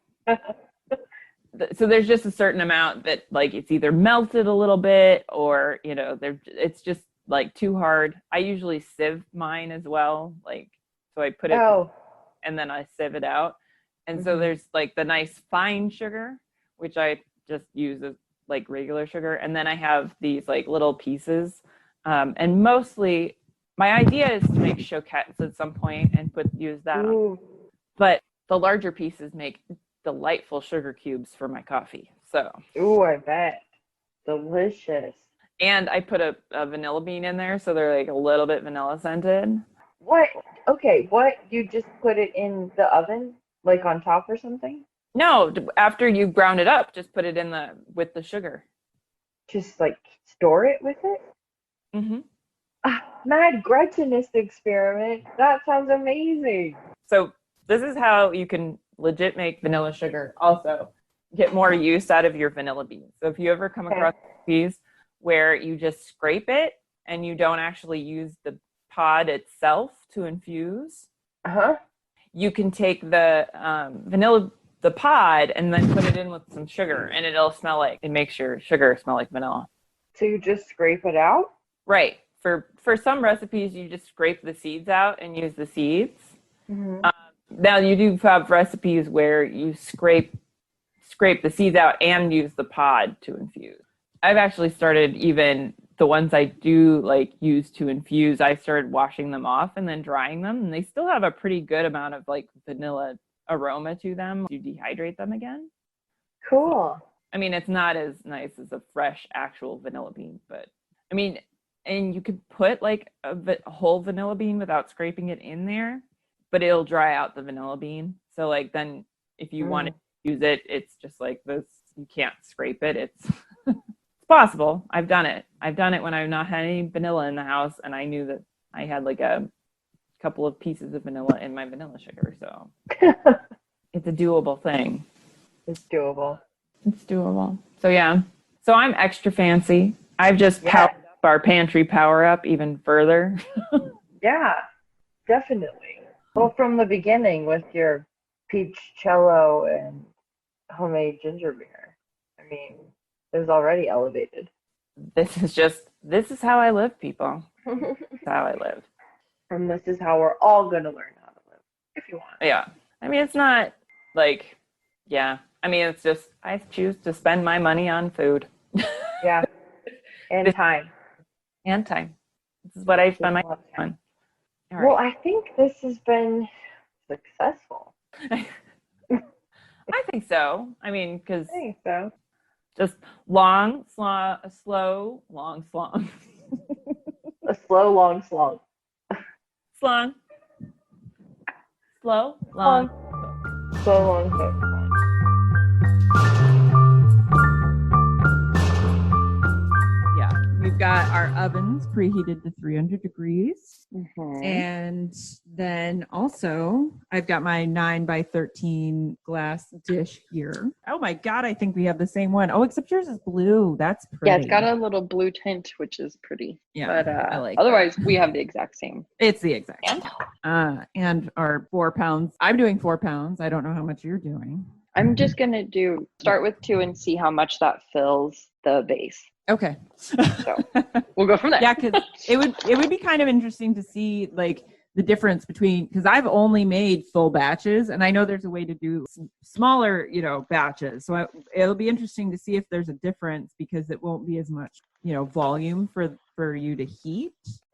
So there's just a certain amount that like it's either melted a little bit or it's just like too hard. I usually sieve mine as well, like so I put it and then I sieve it out. And so there's like the nice fine sugar, which I just use as like regular sugar, and then I have these like little pieces, and mostly my idea is to make choquettes at some point and use that on. But the larger pieces make delightful sugar cubes for my coffee. So I bet. Delicious. And I put a vanilla bean in there, so they're like a little bit vanilla scented. What? Okay, what? You just put it in the oven, like on top or something? No, after you ground it up, just put it in with the sugar. Just like store it with it? Mm-hmm. Mad Gretchenist experiment. That sounds amazing. So this is how you can legit make vanilla sugar. Also, get more use out of your vanilla beans. So if you ever come across recipes where you just scrape it and you don't actually use the pod itself to infuse, you can take the vanilla, the pod, and then put it in with some sugar, and it makes your sugar smell like vanilla. So you just scrape it out? Right. For some recipes, you just scrape the seeds out and use the seeds. Mm-hmm. Now you do have recipes where you scrape the seeds out and use the pod to infuse. I've actually started even the ones I do like use to infuse, I started washing them off and then drying them, and they still have a pretty good amount of like vanilla aroma to them. You dehydrate them again. Cool. I mean, it's not as nice as a fresh actual vanilla bean, but I mean, and you could put like a whole vanilla bean without scraping it in there, but it'll dry out the vanilla bean. So like then if you want to use it, it's just like this, you can't scrape it. It's it's possible. I've done it when I've not had any vanilla in the house, and I knew that I had like a couple of pieces of vanilla in my vanilla sugar. So it's a doable thing. It's doable. It's doable. So yeah. So I'm extra fancy. I've just powered up our pantry power up even further. Yeah, definitely. Well, from the beginning with your peach cello and homemade ginger beer, I mean, it was already elevated. This is how I live, people. This is how I live. And this is how we're all going to learn how to live, if you want. Yeah. I mean, it's not like, yeah. I mean, it's just, I choose to spend my money on food. Yeah. And time. And time. This is what I spend my money on. All Well, right. I think this has been successful. I think so. I mean, because I think so. just long, slow, long, slong. A slow, long slog. Slong. Slow, long. Slow, long, slow. Yeah, we've got our ovens preheated to 300 degrees. Mm-hmm. And then also, I've got my 9x13 glass dish here. Oh my God, I think we have the same one. Oh, except yours is blue. That's pretty. Yeah, it's got a little blue tint, which is pretty. Yeah, But I like otherwise, we have the exact same. It's the exact same. And our 4 pounds. I'm doing 4 pounds. I don't know how much you're doing. I'm just going to start with 2 and see how much that fills the base. Okay. So we'll go from there. Yeah, because it would be kind of interesting to see like the difference between, because I've only made full batches, and I know there's a way to do smaller, batches. So it'll be interesting to see if there's a difference, because it won't be as much, volume for you to heat.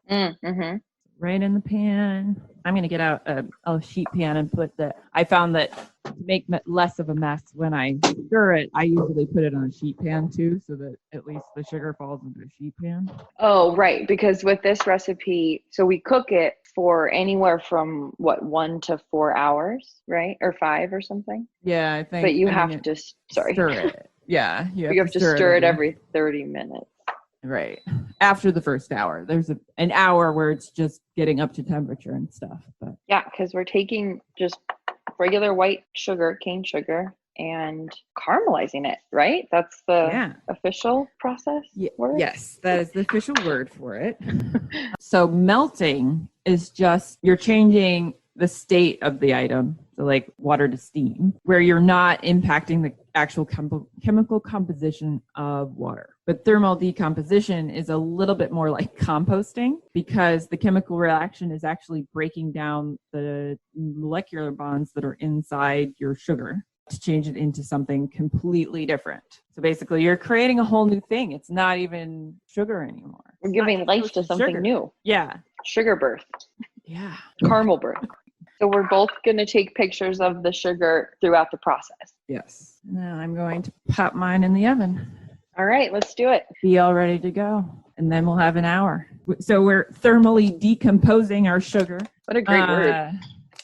Mm-hmm. Right in the pan. I'm going to get out a sheet pan and put I found that to make less of a mess when I stir it, I usually put it on a sheet pan too, so that at least the sugar falls into a sheet pan. Oh, right. Because with this recipe, so we cook it for anywhere from 1 to 4 hours, right? Or 5 or something. Yeah, I think. But you have to stir it. Yeah. You have to stir it every 30 minutes. Right. After the first hour. There's an hour where it's just getting up to temperature and stuff. But Yeah, because we're taking just regular white sugar, cane sugar, and caramelizing it, right? That's the official process word? Yes, that is the official word for it. So melting is just, you're changing the state of the item, so like water to steam, where you're not impacting the actual chemical composition of water. But thermal decomposition is a little bit more like composting, because the chemical reaction is actually breaking down the molecular bonds that are inside your sugar to change it into something completely different. So basically, you're creating a whole new thing. It's not even sugar anymore. We're giving life to something new. Yeah. Sugar birth. Yeah. Caramel birth. So we're both going to take pictures of the sugar throughout the process. Yes. Now I'm going to pop mine in the oven. All right, let's do it. Be all ready to go. And then we'll have an hour. So we're thermally decomposing our sugar. What a great word.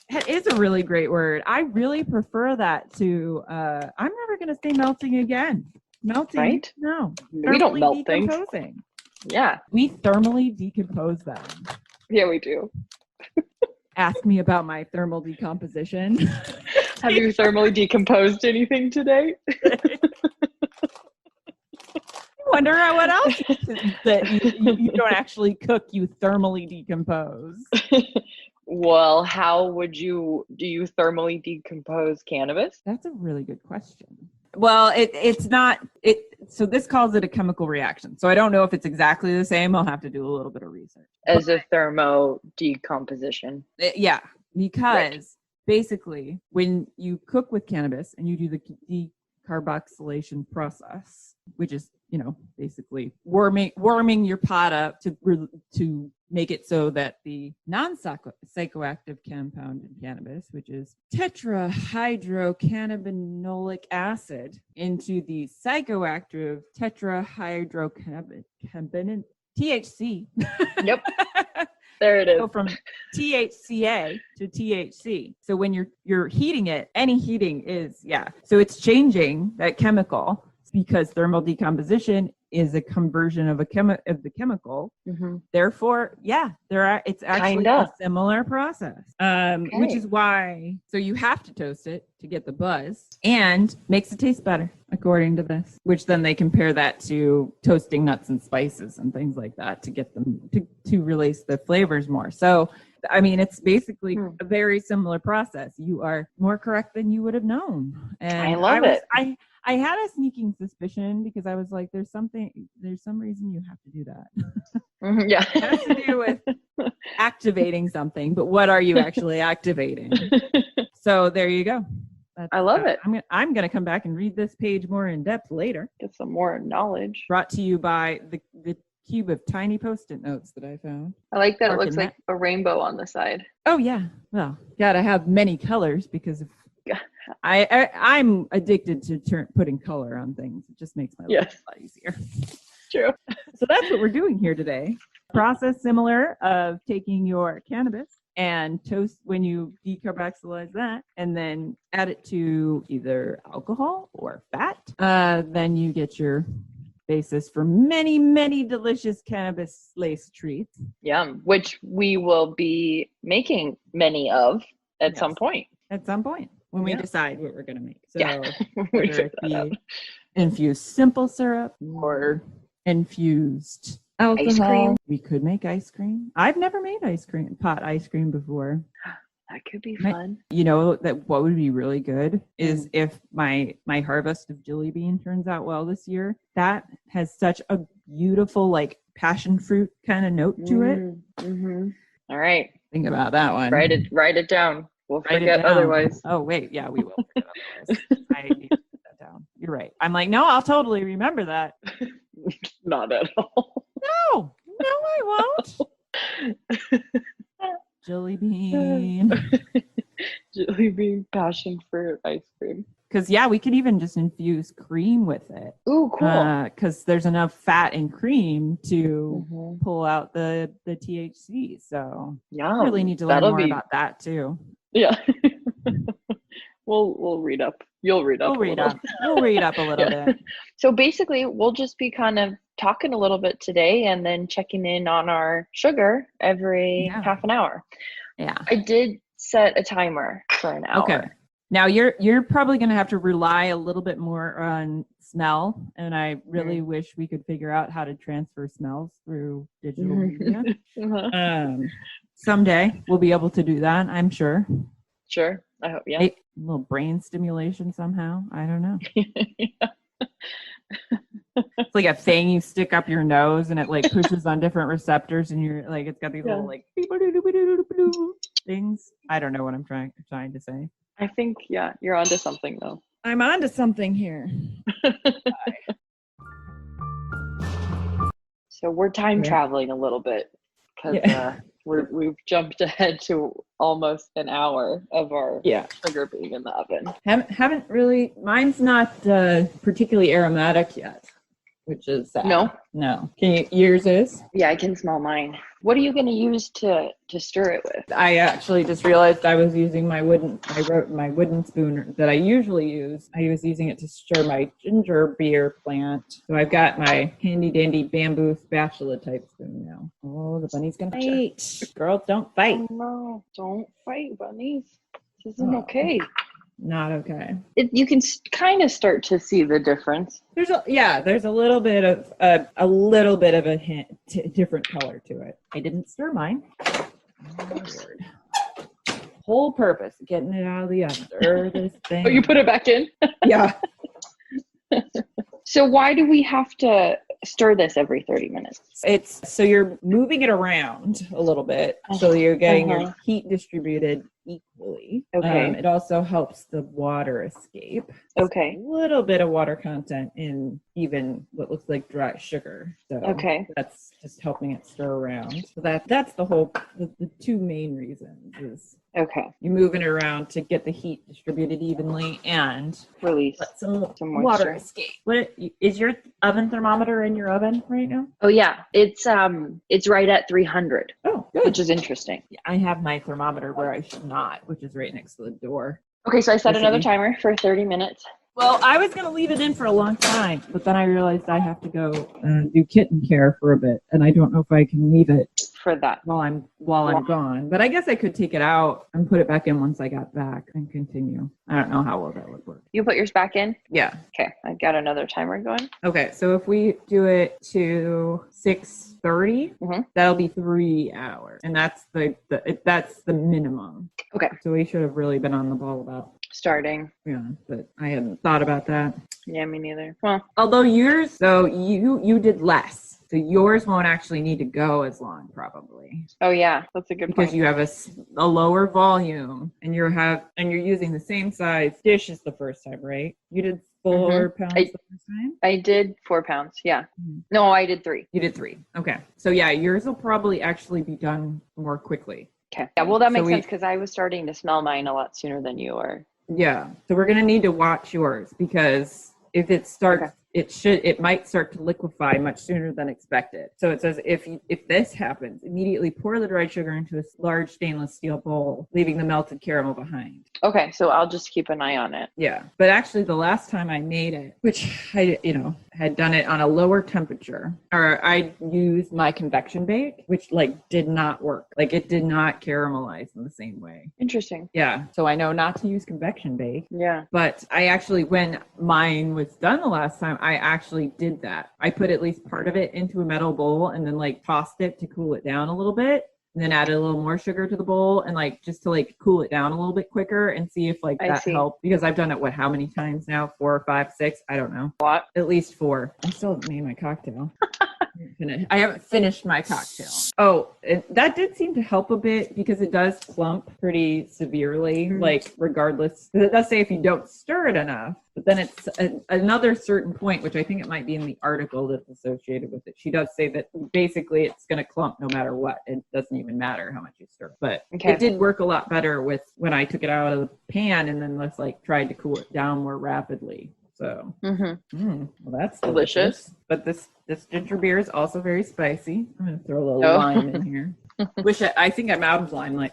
It is a really great word. I really prefer that to, I'm never going to say melting again. Melting? Right? No. We don't melt things. Decomposing. Yeah. We thermally decompose them. Yeah, we do. Ask me about my thermal decomposition. Have you thermally decomposed anything today? Wonder what else that you don't actually cook, you thermally decompose. Well, how do you thermally decompose cannabis? That's a really good question. Well, it's not so this calls it a chemical reaction. So I don't know if it's exactly the same. I'll have to do a little bit of research. As a thermo decomposition. Yeah, because basically when you cook with cannabis and you do the carboxylation process, which is, basically warming your pot up to make it so that the non-psychoactive compound in cannabis, which is tetrahydrocannabinolic acid, into the psychoactive tetrahydrocannabinol THC. Yep. There it is. So from THCA to THC. So when you're heating it, any heating is, so it's changing that chemical because thermal decomposition is a conversion of the chemical. Mm-hmm. Therefore, it's actually a similar process, which is why, so you have to toast it to get the buzz and makes it taste better, according to this, which then they compare that to toasting nuts and spices and things like that to get them to release the flavors more. So, I mean, it's basically a very similar process. You are more correct than you would have known. And I love it. I had a sneaking suspicion because I was like, there's some reason you have to do that. Mm-hmm, yeah. It has to do with activating something, but what are you actually activating? So there you go. I love it. I'm going to come back and read this page more in depth later. Get some more knowledge. Brought to you by the cube of tiny Post-it notes that I found. I like that it looks like a rainbow on the side. Oh, yeah. Well, got to have many colors because I'm addicted to putting color on things. It just makes my life a lot easier. True. So that's what we're doing here today. Process similar of taking your cannabis and toast when you decarboxylize that and then add it to either alcohol or fat. Then you get your basis for many, many delicious cannabis-laced treats. Yum, which we will be making many of at some point. At some point. When we decide what we're going to make. So whether it be infused simple syrup or infused alcohol. Ice cream. We could make ice cream. I've never made pot ice cream before. That could be fun. That what would be really good is if my harvest of jelly bean turns out well this year. That has such a beautiful like passion fruit kind of note to it. Mm-hmm. All right. Think about that one. Write it down. We'll forget otherwise. Oh, wait. Yeah, we will forget otherwise. I need to put that down. You're right. I'm like, no, I'll totally remember that. Not at all. No, I won't. Jelly bean. Jelly bean passion fruit ice cream. Because, we could even just infuse cream with it. Ooh, cool. Because there's enough fat in cream to pull out the THC. So I really need to learn more about that, too. Yeah. We'll read up. You'll read up. We'll read up a little bit. So basically, we'll just be kind of talking a little bit today and then checking in on our sugar every half an hour. Yeah. I did set a timer for an hour. Okay. Now you're probably going to have to rely a little bit more on smell, and I really wish we could figure out how to transfer smells through digital media. Someday we'll be able to do that, I'm sure. Sure. I hope, yeah. A little brain stimulation somehow. I don't know. It's like a thing you stick up your nose and it like pushes on different receptors and you're like, it's got these little like things. I don't know what I'm trying to say. I think, you're onto something though. I'm onto something here. So we're time traveling a little bit because we've jumped ahead to almost an hour of our sugar being in the oven. Haven't really. Mine's not particularly aromatic yet, which is sad. No. Can you? Yours is? Yeah, I can smell mine. What are you going to use to stir it with? I actually just realized I was using my wooden spoon that I usually use. I was using it to stir my ginger beer plant. So I've got my handy dandy bamboo spatula type spoon now. Oh, the bunny's going to fight. Girls, don't fight. Oh, no, don't fight, bunnies. This isn't okay. Not okay. You can kind of start to see the difference. There's a little bit of a hint, different color to it. I didn't stir mine. Oh, Lord. Whole purpose, getting it out of the oven. Stir this thing. Oh, you put it back in? Yeah. So why do we have to stir this every 30 minutes? It's so you're moving it around a little bit, so you're getting your heat distributed equally. equally. Okay. It also helps the water escape. Okay. A little bit of water content in even what looks like dry sugar. So Okay. that's just helping it stir around. So that's the two main reasons is Okay. you moving it around to get the heat distributed evenly and Release let some some water moisture. escape. What is your oven thermometer in your oven right now? Oh yeah, it's right at 300, Oh, good. which is interesting. I have my thermometer where I should not, which is right next to the door. Okay, so I set Or should another we- timer for 30 minutes. Well, I was going to leave it in for a long time, but then I realized I have to go do kitten care for a bit, and I don't know if I can leave it For that. while I'm gone. But I guess I could take it out and put it back in once I got back and continue. I don't know how well that would work. You put yours back in? Yeah. Okay, I got another timer going. Okay, so if we do it to 6:30, that'll be 3 hours, and that's the minimum. Okay. So we should have really been on the ball about Starting. but I hadn't thought about that. Yeah, me neither. Well, Although yours, so you did less, so yours won't actually need to go as long probably oh yeah, that's a good because point. you have a lower volume and you're using the same size dish as the first time, right? You did 4 pounds the first time. I did 4 pounds. Yeah. Mhm. No, I did 3. You did 3. Okay, so yeah, yours will probably actually be done more quickly. Okay. Yeah, well, that makes So sense because I was starting to smell mine a lot sooner than you are. Yeah. So we're gonna need to watch yours because if it starts, it might start to liquefy much sooner than expected. So it says if this happens, immediately pour the dried sugar into a large stainless steel bowl, leaving the melted caramel behind. Okay, so I'll just keep an eye on it. Yeah. But actually the last time I made it, which I, had done it on a lower temperature, or I used my convection bake, which did not work. It did not caramelize in the same way. Interesting. Yeah. So I know not to use convection bake. Yeah. But I actually, when mine was done the last time, I actually did that. I put at least part of it into a metal bowl and then tossed it to cool it down a little bit. And then added a little more sugar to the bowl and just to cool it down a little bit quicker and see if that helped. Because I've done it, how many times now? 4, 5, 6? I don't know. What? At least 4. I still haven't made my cocktail. I haven't finished my cocktail. Oh, that did seem to help a bit because it does clump pretty severely, regardless. It does say if you don't stir it enough, but then it's another certain point, which I think it might be in the article that's associated with it. She does say that basically it's going to clump no matter what. It doesn't even matter how much you stir. But it did work a lot better with when I took it out of the pan and then tried to cool it down more rapidly. So, well, that's delicious. But this ginger beer is also very spicy. I'm going to throw a little lime in here. I think I'm out of lime,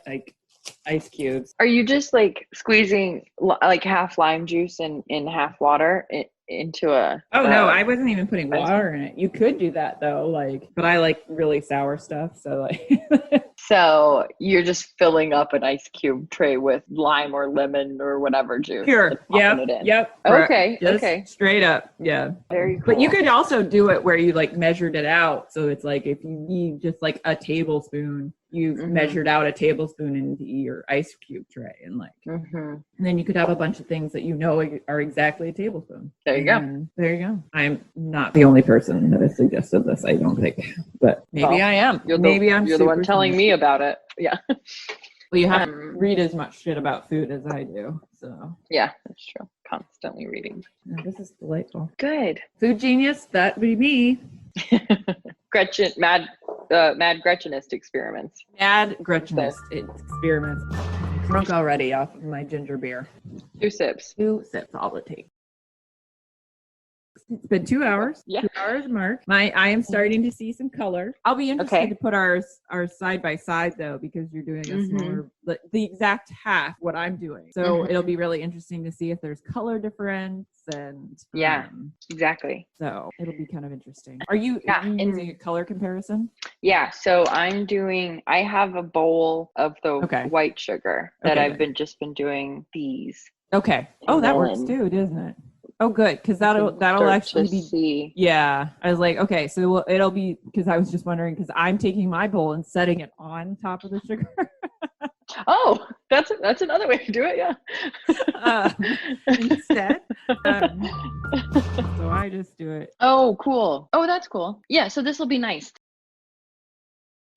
ice cubes. Are you just squeezing half lime juice and half water into a? Oh no, I wasn't even putting water in it. You could do that though, but I like really sour stuff, so So you're just filling up an ice cube tray with lime or lemon or whatever juice. Sure. Yep. Okay. Just okay. Straight up. Yeah. Very cool. But you could also do it where you measured it out. So it's if you need just a tablespoon, you've measured out a tablespoon into your ice cube tray and and then you could have a bunch of things that are exactly a tablespoon. There you go. There you go. I'm not the only person that has suggested this, I don't think. But maybe I am. You're the one telling me about it. Yeah. Well, you have to read as much shit about food as I do. So yeah, that's true. Constantly reading. This is delightful. Good. Food genius, that would be me. Gretchen, mad Gretchenist experiments. Mad Gretchenist experiments. I'm drunk already off of my ginger beer. 2 sips. 2 sips, all it takes. It's been 2 hours. Yeah. 2 hours mark. I am starting to see some color. I'll be interested to put ours side by side though, because you're doing a smaller, the exact half what I'm doing. So it'll be really interesting to see if there's color difference and exactly. So it'll be kind of interesting. Are you using a color comparison? Yeah. So I have a bowl of the white sugar that I've been doing these. Okay. Oh, that works too, doesn't it? Oh, good, because that'll actually be. Yeah, I was okay, so it'll be because I was just wondering because I'm taking my bowl and setting it on top of the sugar. Oh, that's another way to do it. Yeah. Instead, so I just do it. Oh, cool. Oh, that's cool. Yeah, so this will be nice.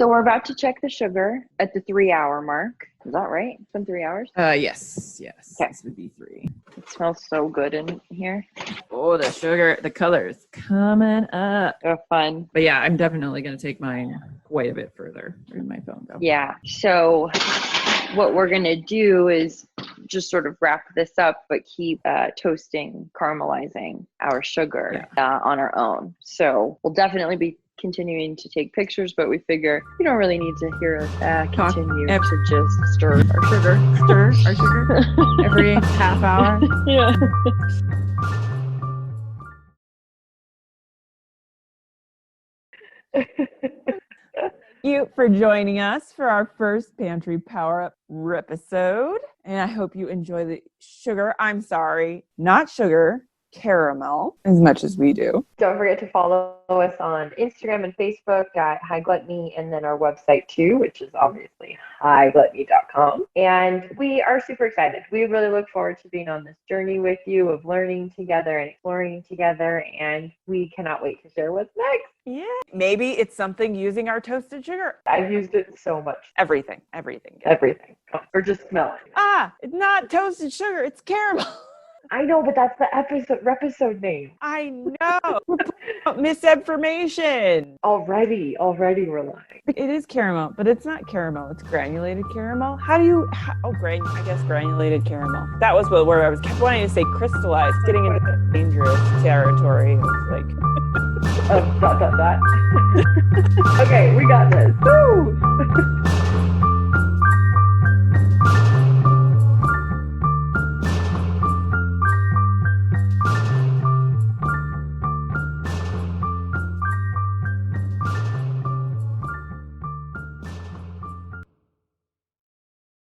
So we're about to check the sugar at the 3-hour mark. Is that right? It's been 3 hours? Yes. Okay. This would be 3. It smells so good in here. Oh, the sugar, the color is coming up. Oh, fun. But yeah, I'm definitely going to take mine quite a bit further. Where'd my phone go? Yeah. So what we're going to do is just sort of wrap this up, but keep toasting, caramelizing our sugar on our own. So we'll definitely be continuing to take pictures, but we figure you don't really need to hear us continue to just stir our sugar. Every half hour. Yeah. Thank you for joining us for our first Pantry Power Up episode. And I hope you enjoy the sugar. I'm sorry, not sugar, caramel, as much as we do. Don't forget to follow us on Instagram and Facebook at High Gluttony, and then our website too, which is obviously hightgluttony.com. And we are super excited. We really look forward to being on this journey with you of learning together and exploring together, and we cannot wait to share what's next. Yeah. Maybe it's something using our toasted sugar. I've used it so much. Everything. Everything. Or just smell it. It's not toasted sugar, it's caramel. I know, but that's the episode name. I know. We're putting out misinformation. Already we're lying. It is caramel, but it's not caramel. It's granulated caramel. I guess granulated caramel. That was where I was kept wanting to say crystallized, getting into dangerous territory. I was like, dot. Okay, we got this. Woo!